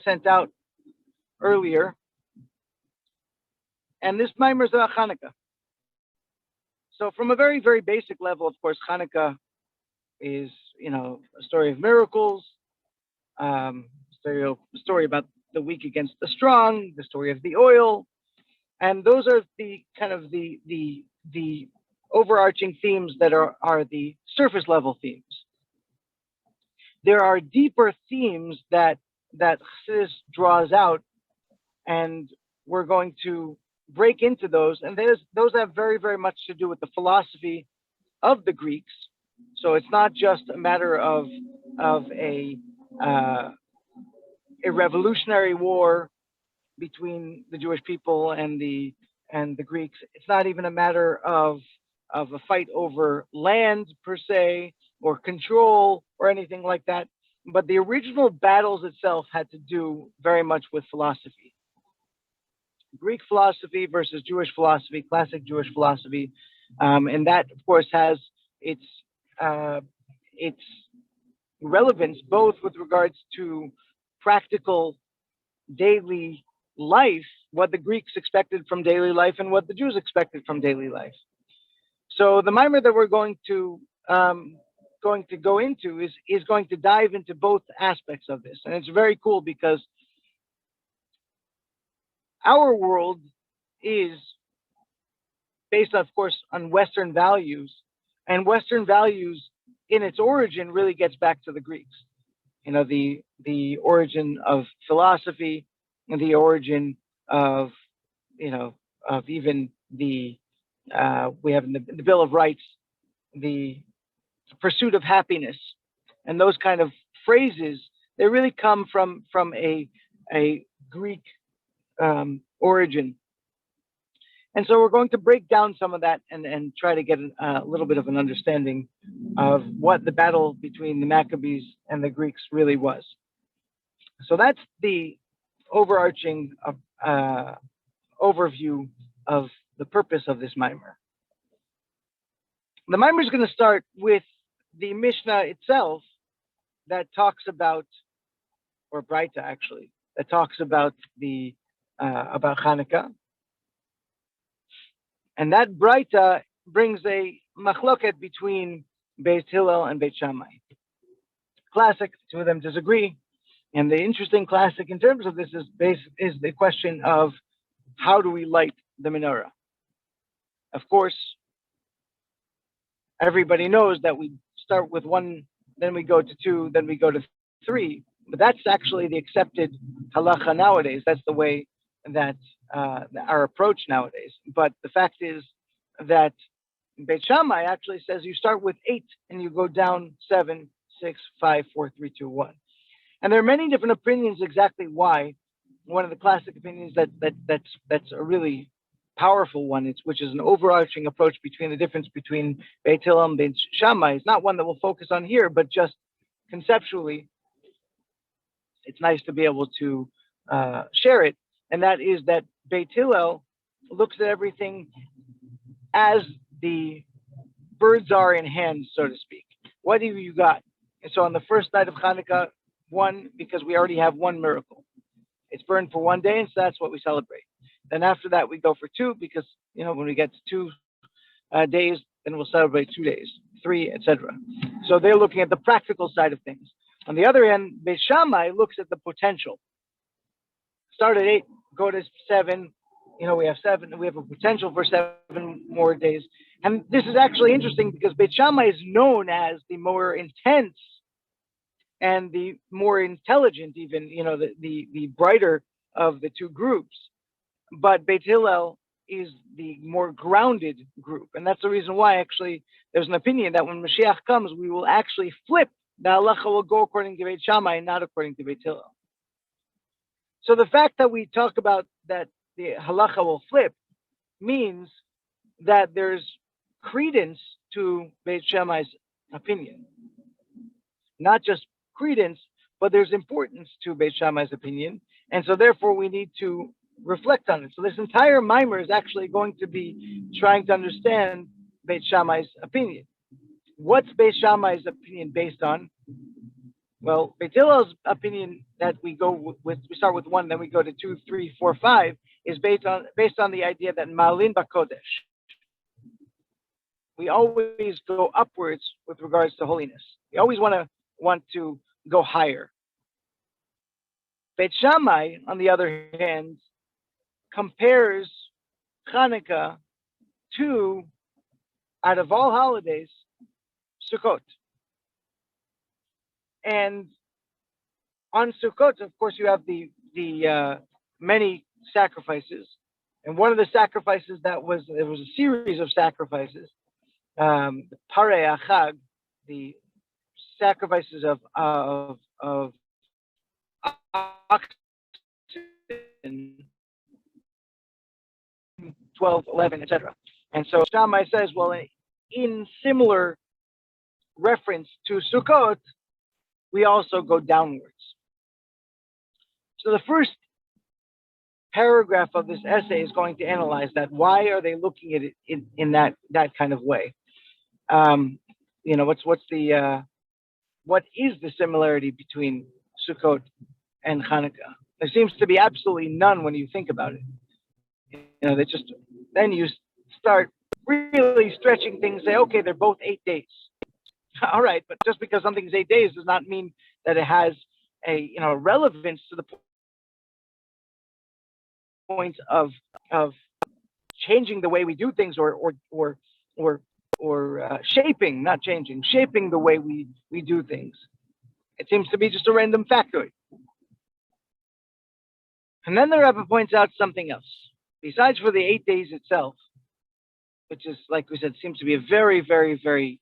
sent out earlier. And this mimer is about Hanukkah. So from a very, very basic level, of course, Hanukkah is, a story of miracles, story about the weak against the strong, the story of the oil, and those are the kind of the overarching themes that are the surface level themes. There are deeper themes that Chassidus draws out, and we're going to break into those, and those have very, very much to do with the philosophy of the Greeks. So it's not just a matter of a revolutionary war between the Jewish people and the Greeks. It's not even a matter of a fight over land per se, or control, or anything like that. But the original battles itself had to do very much with philosophy. Greek philosophy versus Jewish philosophy, classic Jewish philosophy, and that, of course, has its relevance both with regards to practical daily life, what the Greeks expected from daily life, and what the Jews expected from daily life. So the mimer that we're going to go into is going to dive into both aspects of this, and it's very cool because our world is based, of course, on Western values, and Western values in its origin really gets back to the Greeks. The origin of philosophy, and the origin of even the we have in the Bill of Rights, the pursuit of happiness, and those kind of phrases. They really come from a Greek origin. And so we're going to break down some of that and try to get a little bit of an understanding of what the battle between the Maccabees and the Greeks really was. So that's the overarching overview of the purpose of this mimer. The mimer is going to start with the Mishnah itself that talks about, or Braita actually, that talks about about Hanukkah. And that Braita brings a machloket between Beit Hillel and Beit Shammai. Classic, two of them disagree. And the interesting classic in terms of this is the question of how do we light the menorah? Of course, everybody knows that we start with one, then we go to two, then we go to three. But that's actually the accepted halacha nowadays. That's the way that our approach nowadays. But the fact is that Beit Shammai actually says you start with 8 and you go down 7, 6, 5, 4, 3, 2, 1. And there are many different opinions exactly why. One of the classic opinions that's a really powerful one, which is an overarching approach between the difference between Beit Hillel and Beit Shammai. It's not one that we'll focus on here, but just conceptually, it's nice to be able to share it. And that is that Beit Hillel looks at everything as the birds are in hand, so to speak. What have you got? And so on the first night of Hanukkah, 1, because we already have one miracle. It's burned for 1 day, and so that's what we celebrate. Then after that, we go for 2, because when we get to 2 days, then we'll celebrate 2 days, 3, etc. So they're looking at the practical side of things. On the other hand, Beit Shammai looks at the potential. Start at 8, go to 7. We have 7. We have a potential for 7 more days. And this is actually interesting because Beit Shammai is known as the more intense and the more intelligent, even the brighter of the two groups. But Beit Hillel is the more grounded group, and that's the reason why actually there's an opinion that when Mashiach comes, we will actually flip. The halacha will go according to Beit Shammai and not according to Beit Hillel. So the fact that we talk about that the halacha will flip means that there's credence to Beit Shammai's opinion. Not just credence, but there's importance to Beit Shammai's opinion. And so therefore we need to reflect on it. So this entire mimer is actually going to be trying to understand Beit Shammai's opinion. What's Beit Shammai's opinion based on? Well, Beit Hillel's opinion that we start with 1, then we go to 2, 3, 4, 5 is based on the idea that Malin Bakodesh. We always go upwards with regards to holiness. We always want to go higher. Beit Shammai, on the other hand, compares Hanukkah to, out of all holidays, Sukkot. And on Sukkot, of course, you have the many sacrifices, and one of the sacrifices there was a series of sacrifices, the Parei Achag, the sacrifices of oxen, 12, 11, etc. And so Shammai says, well, in similar reference to Sukkot, we also go downwards. So the first paragraph of this essay is going to analyze that. Why are they looking at it in that kind of way? What is the similarity between Sukkot and Hanukkah? There seems to be absolutely none when you think about it. Then you start really stretching things. Say, okay, they're both 8 days. All right, but just because something's 8 days does not mean that it has a relevance to the point of changing the way we do things, or shaping, not changing, shaping the way we do things. It seems to be just a random factoid. And then the Rebbe points out something else. Besides for the 8 days itself, which is, like we said, seems to be a very, very, very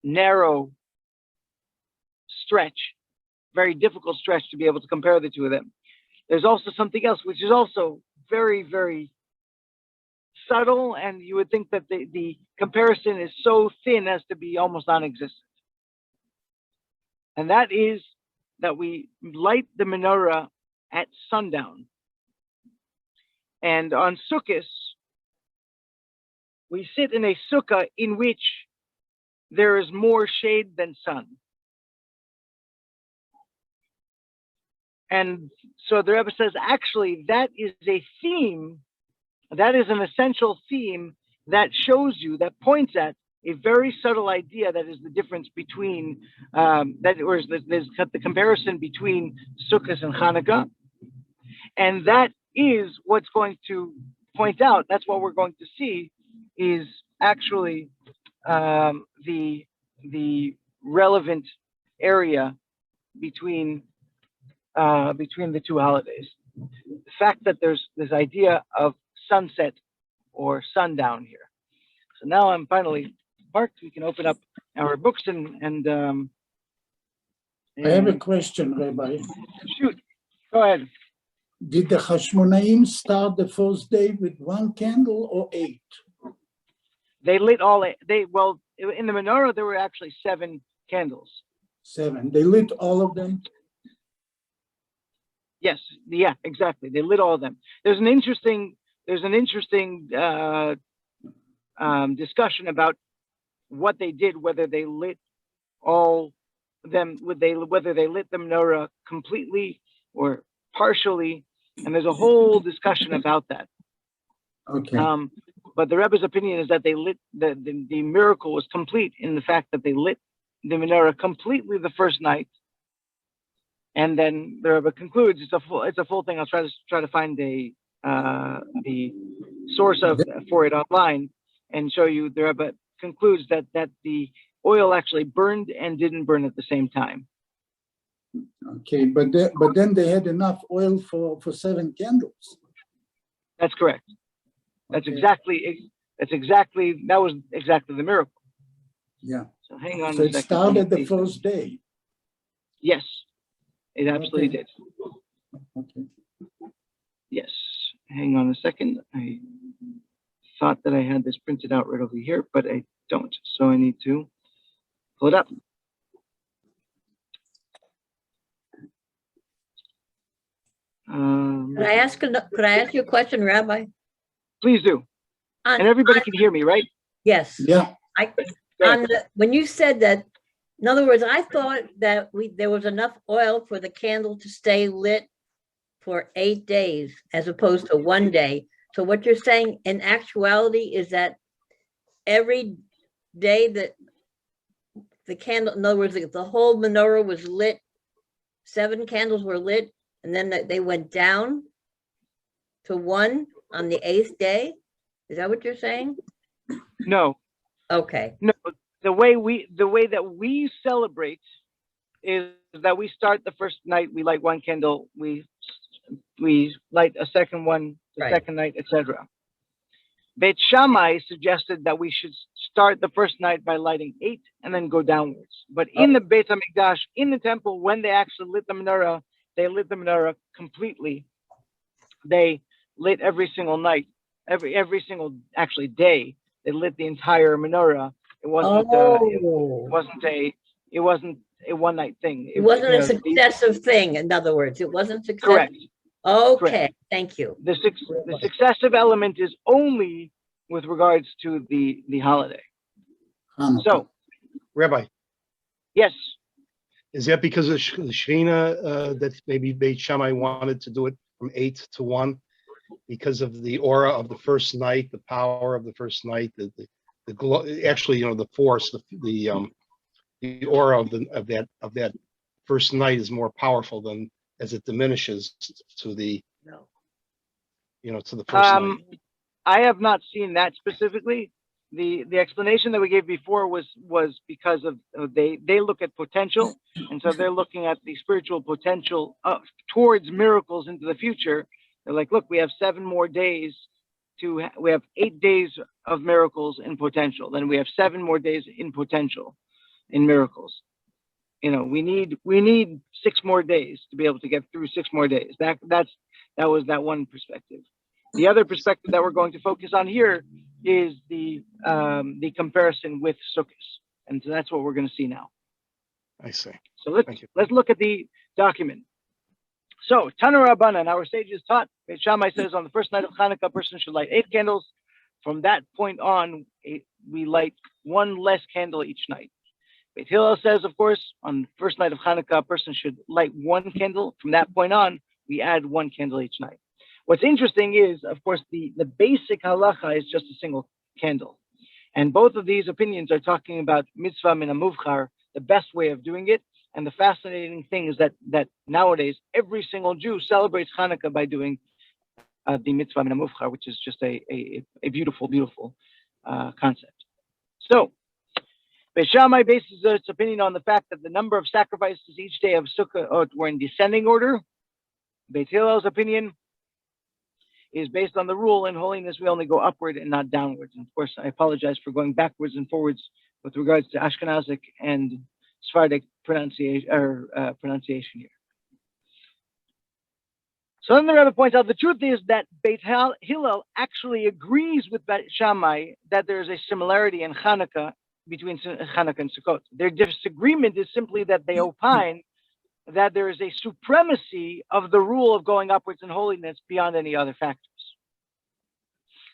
narrow stretch, very difficult stretch to be able to compare the two of them. There's also something else, which is also very, very subtle, and you would think that the comparison is so thin as to be almost non-existent. And that is that we light the menorah at sundown. And on Sukkot, we sit in a sukkah in which there is more shade than sun. And so the Rebbe says, actually, that is a theme, that is an essential theme that shows you, that points at a very subtle idea that is the difference between, there's the comparison between Sukkot and Hanukkah. And that is what's going to point out, that's what we're going to see, is actually the relevant area between the two holidays. The fact that there's this idea of sunset or sundown here. So now I'm finally marked. We can open up our books and I have a question, Rabbi. Shoot, go ahead. Did the Hashmonaim start the first day with 1 candle or 8? They lit all in the menorah there were actually 7 candles. 7. They lit all of them? Yes, yeah, exactly. They lit all of them. There's an interesting discussion about what they did, whether they lit all them, whether they lit the menorah completely or partially, and there's a whole discussion about that. Okay. But the Rebbe's opinion is that they lit the miracle was complete in the fact that they lit the menorah completely the first night. And then the Rebbe concludes it's a full thing. I'll try to find the source for it online and show you. The Rebbe concludes that the oil actually burned and didn't burn at the same time. Okay, but then they had enough oil for 7 candles. That's correct. That was exactly the miracle. Yeah. So hang on. So it started the first day. Yes. It absolutely did. Okay. Yes. Hang on a second. I thought that I had this printed out right over here, but I don't. So I need to pull it up. Could I ask you a question, Rabbi? Please do. And everybody can hear me, right? Yes. Yeah. When you said that In other words, I thought that there was enough oil for the candle to stay lit for 8 days as opposed to 1 day. So what you're saying in actuality is that every day that the candle, in other words, the whole menorah was lit, 7 candles were lit, and then they went down to 1 on the 8th day. Is that what you're saying? No, Okay. no. The way that we celebrate is that we start the first night, we light 1 candle, we light a second one the Right. second night, etc. Beit Shammai suggested that we should start the first night by lighting 8 and then go downwards. But in the Beit HaMikdash, in the temple, when they actually lit the menorah, they lit the menorah completely. They lit every single night, every single actually day. They lit the entire menorah. It wasn't it wasn't a one night thing. It wasn't a successive thing. In other words, it wasn't successive. Correct. Okay, Correct. Thank you. The successive element is only with regards to the holiday. Hanukkah. So, Rabbi, yes, is that because of the Shekhinah that maybe Beit Shammai wanted to do it from 8 to 1 because of the aura of the first night, the power of the first night, the actually, the force, the aura of that first night is more powerful than as it diminishes to the to the first night. I have not seen that specifically. The explanation that we gave before was because of they look at potential, and so they're looking at the spiritual potential towards miracles into the future. They're like, look, we have 7 more days we have 8 days of miracles in potential. Then we have 7 more days in potential in miracles. We need 6 more days to be able to get through 6 more days. That was that one perspective. The other perspective that we're going to focus on here is the comparison with Sukkot, and so that's what we're going to see now. I see. So let's look at the document. So Tanu Rabbanan, our sages taught. Beit Shammai says on the first night of Hanukkah, a person should light 8 candles. From that point on, we light 1 less candle each night. Beit Hillel says, of course, on the first night of Hanukkah, a person should light 1 candle. From that point on, we add 1 candle each night. What's interesting is, of course, the basic halacha is just a single candle. And both of these opinions are talking about mitzvah min hamuvchar, the best way of doing it. And the fascinating thing is that nowadays, every single Jew celebrates Hanukkah by doing the mitzvah min hamuvchar, which is just a beautiful, beautiful concept. So, Beit Shammai bases its opinion on the fact that the number of sacrifices each day of Sukkot were in descending order. Beit Hillel's opinion is based on the rule in holiness we only go upward and not downwards. And of course, I apologize for going backwards and forwards with regards to Ashkenazic and Sephardic pronunciation here. So then the Rebbe points out the truth is that Beit Hillel actually agrees with Beit Shammai that there is a similarity in Hanukkah between Hanukkah and Sukkot. Their disagreement is simply that they opine that there is a supremacy of the rule of going upwards in holiness beyond any other factors.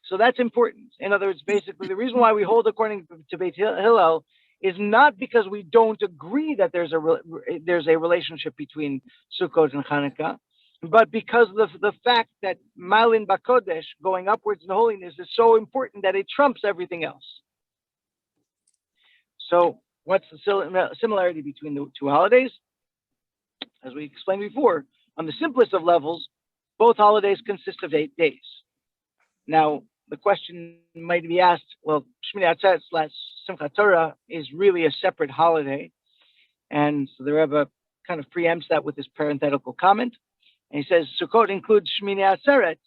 So that's important. In other words, basically, the reason why we hold according to Beit Hillel is not because we don't agree that there's a relationship between Sukkot and Hanukkah, but because of the fact that Malin Bakodesh, going upwards in holiness, is so important that it trumps everything else. So what's the similarity between the 2 holidays? As we explained before, on the simplest of levels, both holidays consist of 8 days. Now, the question might be asked, well, Shmini Atzeret / Simchat Torah is really a separate holiday. And so the Rebbe kind of preempts that with his parenthetical comment. And he says, Sukkot includes Shmini Atzeret.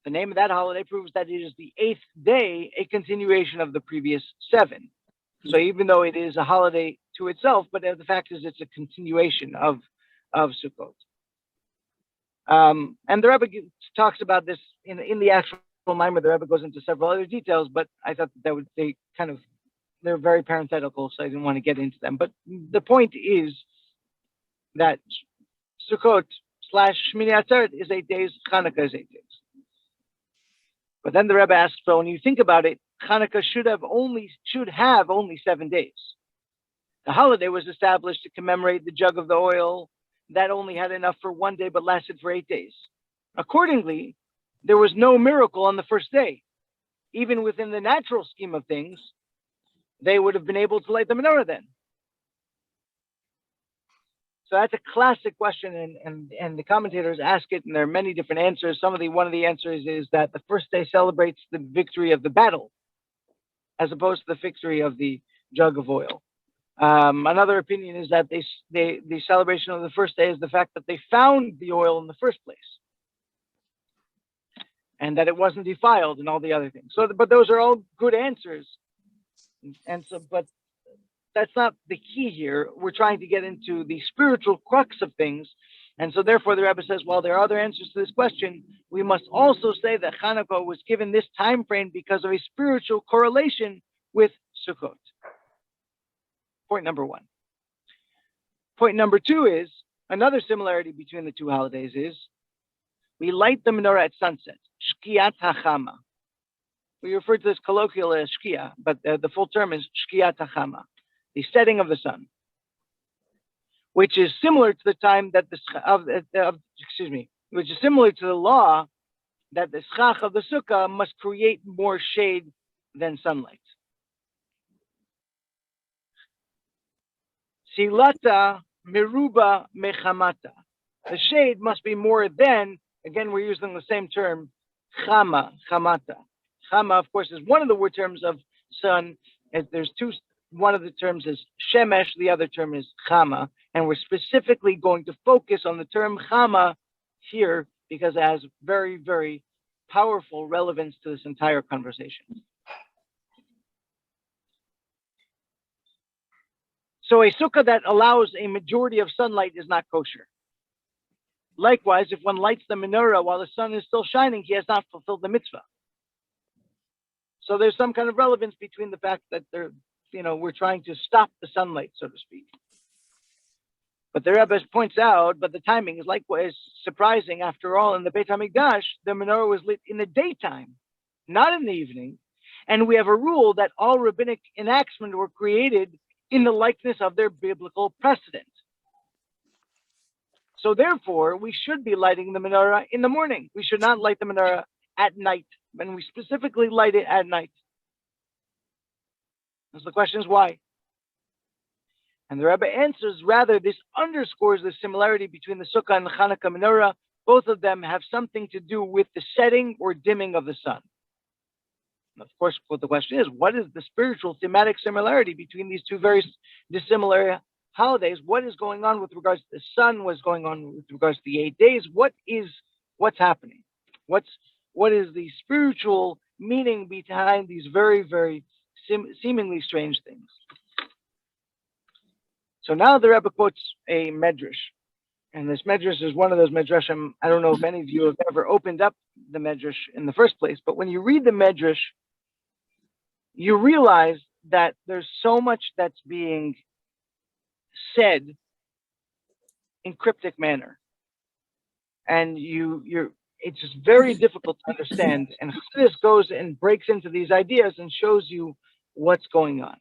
The name of that holiday proves that it is the 8th day, a continuation of the previous 7. So even though it is a holiday to itself, but the fact is it's a continuation of Sukkot. And the Rebbe talks about this in the actual Mimer. The Rebbe goes into several other details, but I thought that they're very parenthetical, so I didn't want to get into them. But the point is that Sukkot / Shmini Atzeret is 8 days, Hanukkah is 8 days. But then the Rebbe asks, so when you think about it, Hanukkah should have only 7 days. The holiday was established to commemorate the jug of the oil that only had enough for one day but lasted for 8 days. Accordingly, there was no miracle on the first day. Even within the natural scheme of things, they would have been able to light the menorah then. So that's a classic question, and the commentators ask it, and there are many different answers. One of the answers is that the first day celebrates the victory of the battle, as opposed to the victory of the jug of oil. Another opinion is that the celebration of the first day is the fact that they found the oil in the first place, and that it wasn't defiled, and all the other things. So, but those are all good answers, but that's not the key here. We're trying to get into the spiritual crux of things. And so therefore the Rebbe says, well, there are other answers to this question. We must also say that Hanukkah was given this time frame because of a spiritual correlation with Sukkot. Point number one. Point number two is, another similarity between the two holidays is, we light the menorah at sunset, Shkiat HaChama. We refer to this colloquially as Shkia, but the full term is Shkiat HaChama, the setting of the sun, which is similar to the time that which is similar to the law that the schach of the sukkah must create more shade than sunlight. Silata meruba mechamata. The shade must be more than, again, we're using the same term, chama, chamata. Chama, of course, is one of the word terms of sun. There's two. One of the terms is shemesh, the other term is chama, and we're specifically going to focus on the term chama here because it has very, very powerful relevance to this entire conversation. So a sukkah that allows a majority of sunlight is not kosher. Likewise, if one lights the menorah while the sun is still shining, he has not fulfilled the mitzvah. So there's some kind of relevance between the fact that we're trying to stop the sunlight, so to speak. But the Rebbe points out, but the timing is likewise surprising. After all, in the Beit HaMikdash, the menorah was lit in the daytime, not in the evening. And we have a rule that all rabbinic enactments were created in the likeness of their biblical precedent. So therefore, we should be lighting the menorah in the morning. We should not light the menorah at night, and we specifically light it at night. So the question is why? And the Rebbe answers, rather, this underscores the similarity between the Sukkah and the Hanukkah menorah. Both of them have something to do with the setting or dimming of the sun. And of course, what the question is, what is the spiritual thematic similarity between these two very dissimilar holidays? What is going on with regards to the sun? What's going on with regards to the 8 days? What's happening? What is the spiritual meaning behind these very, very seemingly strange things? So now the Rebbe quotes a medrash, and this medrash is one of those medrashim. I don't know if any of you have ever opened up the medrash in the first place, but when you read the medrash, you realize that there's so much that's being said in cryptic manner, and it's just very difficult to understand. And this goes and breaks into these ideas and shows you what's going on.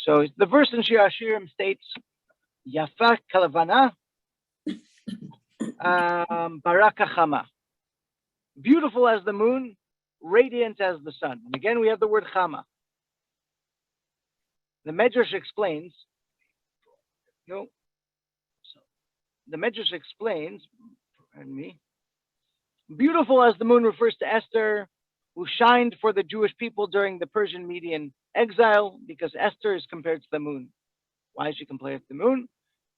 So the verse in Shir Hashirim states, Yafa kalavana, baraka chama. Beautiful as the moon, radiant as the sun. And again, we have the word chama. The Medrash explains, pardon me, beautiful as the moon refers to Esther, who shined for the Jewish people during the Persian Median exile, because Esther is compared to the moon. Why is she compared to the moon?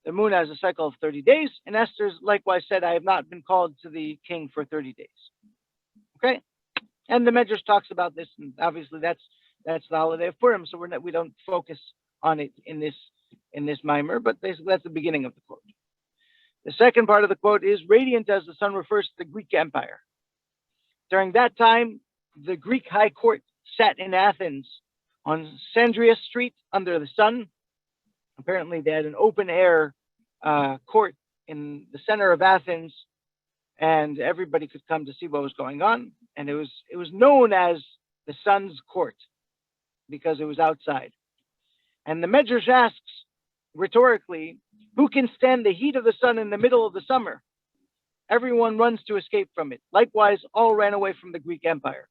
The moon has a cycle of 30 days, and Esther likewise said, I have not been called to the king for 30 days. Okay? And the Medrash talks about this, and obviously that's the holiday of Purim, so we don't focus on it in this mimer, but that's the beginning of the quote. The second part of the quote is, radiant as the sun refers to the Greek Empire. During that time, the Greek high court sat in Athens on Sandrius Street under the sun. Apparently, they had an open air court in the center of Athens, and everybody could come to see what was going on. And it was known as the sun's court because it was outside. And the Medrash asks rhetorically, who can stand the heat of the sun in the middle of the summer? Everyone runs to escape from it. Likewise, all ran away from the Greek Empire.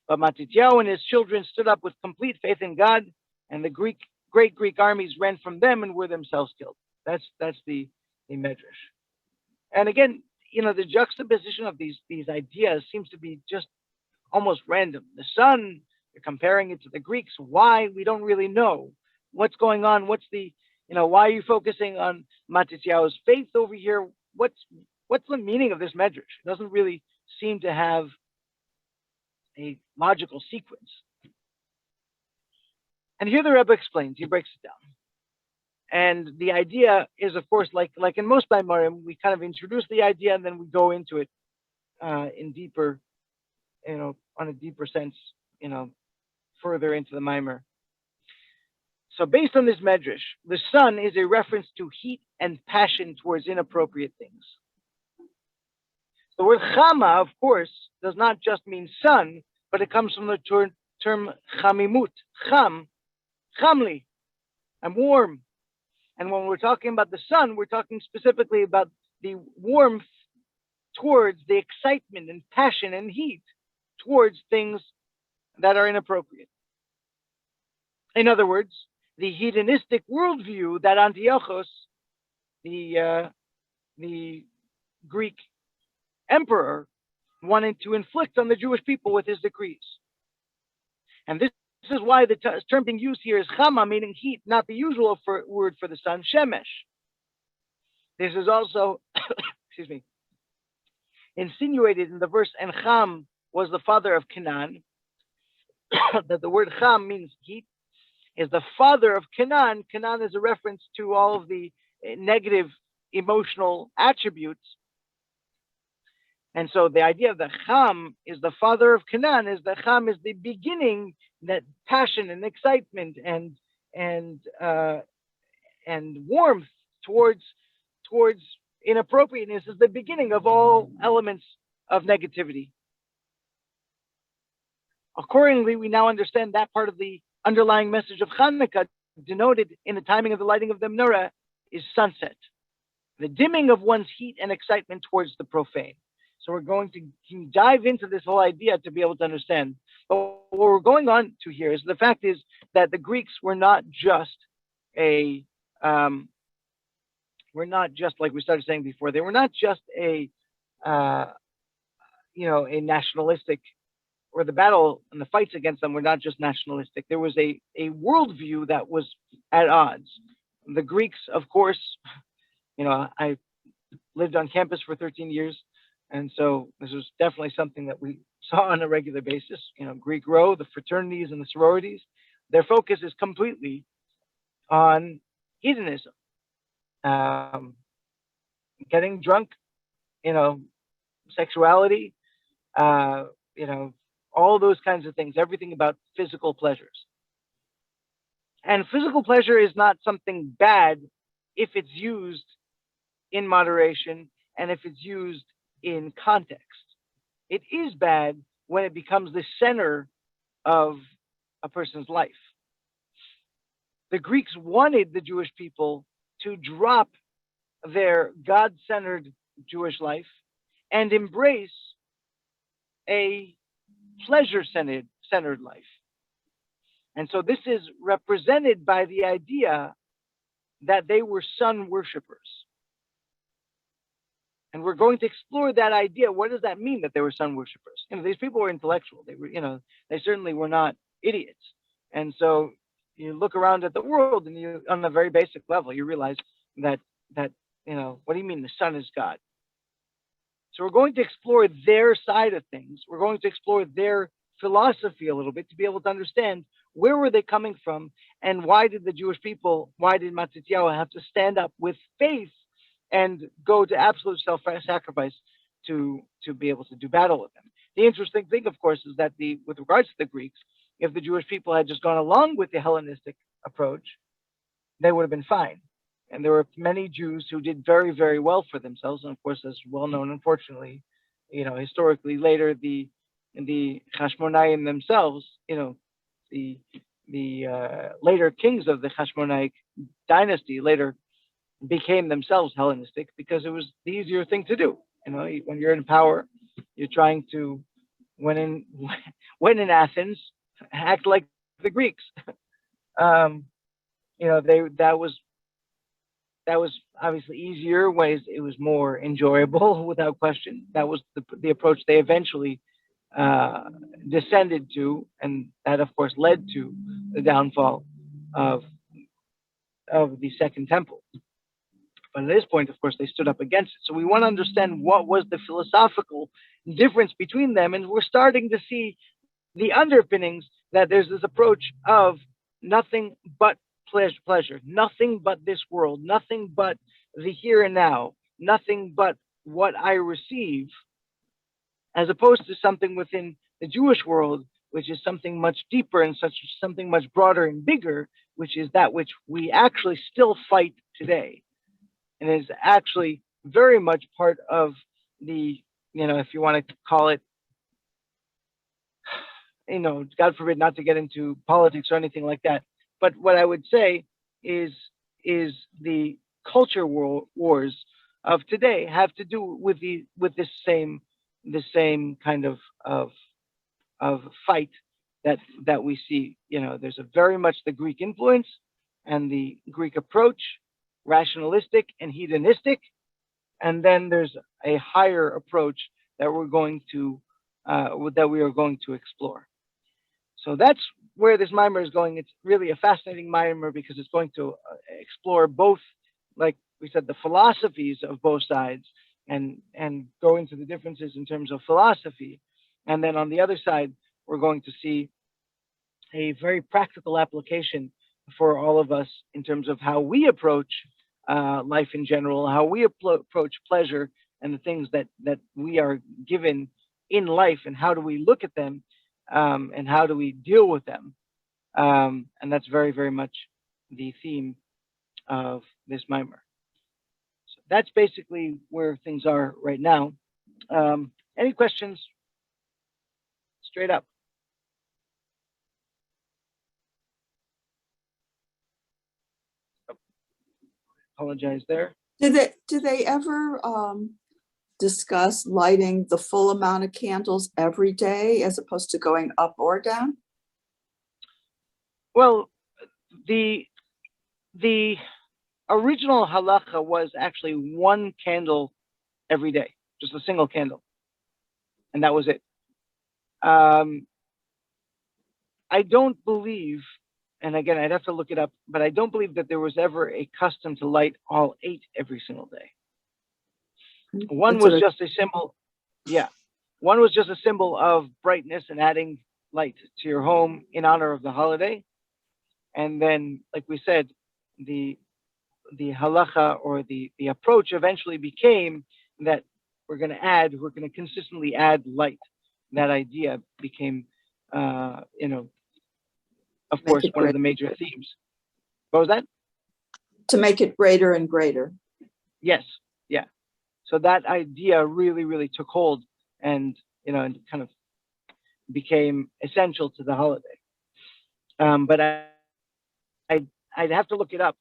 But Matityahu and his children stood up with complete faith in God, and the great Greek armies ran from them and were themselves killed. That's the Medrash. And again, the juxtaposition of these ideas seems to be just almost random. The sun, you're comparing it to the Greeks. Why? We don't really know. What's going on? What's why are you focusing on Matityahu's faith over here? What's the meaning of this Medrash? It doesn't really seem to have a logical sequence. And here the Rebbe explains, he breaks it down. And the idea is, of course, like in most Maimarim, we kind of introduce the idea and then we go into it in deeper, on a deeper sense, further into the Maimar. So based on this Medrash, the sun is a reference to heat and passion towards inappropriate things. The word chama, of course, does not just mean sun, but it comes from the term chamimut, chamli, I'm warm. And when we're talking about the sun, we're talking specifically about the warmth towards the excitement and passion and heat towards things that are inappropriate. In other words, the hedonistic worldview that Antiochus, the Greek emperor, wanted to inflict on the Jewish people with his decrees. And this is why the term being used here is chama, meaning heat, not the usual word for the sun, shemesh. This is also, excuse me, insinuated in the verse, and Cham was the father of Canaan, that the word Cham means heat, is the father of Canaan. Canaan is a reference to all of the negative emotional attributes. And so the idea of the Cham is the father of Canaan, is the Cham is the beginning, that passion and excitement and warmth towards inappropriateness is the beginning of all elements of negativity. Accordingly, we now understand that part of the underlying message of Hanukkah, denoted in the timing of the lighting of the Menorah, is sunset, the dimming of one's heat and excitement towards the profane. So we're going to dive into this whole idea to be able to understand. But what we're going on to here is the fact is that the Greeks were not just like we started saying before, they were not just a nationalistic, or the battle and the fights against them were not just nationalistic. There was a worldview that was at odds. The Greeks, of course, I lived on campus for 13 years. And so this was definitely something that we saw on a regular basis. Greek Row, the fraternities and the sororities, their focus is completely on hedonism, getting drunk, sexuality, all those kinds of things, everything about physical pleasures. And physical pleasure is not something bad if it's used in moderation and if it's used in context. It is bad when it becomes the center of a person's life. The Greeks wanted the Jewish people to drop their God-centered Jewish life and embrace a pleasure-centered life. And so this is represented by the idea that they were sun worshippers. And we're going to explore that idea. What does that mean that they were sun worshippers? These people were intellectual. They were, they certainly were not idiots. And so you look around at the world and you, on a very basic level, you realize that what do you mean the sun is God? So we're going to explore their side of things. We're going to explore their philosophy a little bit to be able to understand where were they coming from and why did Matityahu have to stand up with faith and go to absolute self-sacrifice to be able to do battle with them. The interesting thing, of course, is that with regards to the Greeks, if the Jewish people had just gone along with the Hellenistic approach, they would have been fine. And there were many Jews who did very, very well for themselves. And of course, as well known, unfortunately, historically later, the Hashmonaim themselves, the later kings of the Hashmonaic dynasty later became themselves Hellenistic because it was the easier thing to do. When you're in power, you're trying to, when in Athens, act like the Greeks. That was obviously easier ways. It was more enjoyable without question. That was the approach they eventually descended to, and that of course led to the downfall of the Second Temple. But at this point, of course, they stood up against it. So we want to understand what was the philosophical difference between them, and we're starting to see the underpinnings that there's this approach of nothing but pleasure, nothing but this world, nothing but the here and now, nothing but what I receive, as opposed to something within the Jewish world, which is something much deeper and something much broader and bigger, which is that which we actually still fight today, and is actually very much part of the, if you want to call it, God forbid not to get into politics or anything like that. But what I would say is the culture wars of today have to do with this same kind of fight that we see. There's a very much the Greek influence and the Greek approach, rationalistic and hedonistic, and then there's a higher approach that we are going to explore. So that's where this mimer is going. It's really a fascinating mimer because it's going to explore both, like we said, the philosophies of both sides and go into the differences in terms of philosophy. And then on the other side, we're going to see a very practical application for all of us in terms of how we approach life in general, how we approach pleasure and the things that we are given in life, and how do we look at them, and how do we deal with them. And that's very, very much the theme of this mimer. So that's basically where things are right now. Any questions? Straight up. Apologize there. Do they ever discuss lighting the full amount of candles every day as opposed to going up or down? Well, the original halacha was actually one candle every day, just a single candle, and that was it. I don't believe, and again, I'd have to look it up, but I don't believe that there was ever a custom to light all 8 every single day. One was just a symbol, one was just a symbol of brightness and adding light to your home in honor of the holiday. And then, like we said, the halacha or the approach eventually became that we're going to consistently add light. That idea became, of course, one of the major themes. What was that? To make it greater and greater. Yes, yeah. So that idea really, really took hold, and and kind of became essential to the holiday. But I'd have to look it up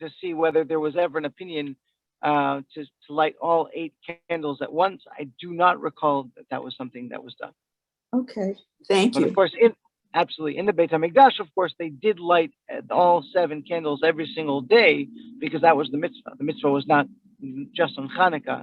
to see whether there was ever an opinion to light all 8 candles at once. I do not recall that was something that was done. Okay, thank you. But of course, absolutely, in the Beit HaMikdash, of course, they did light all 7 candles every single day because that was the mitzvah. The mitzvah was not just on Hanukkah.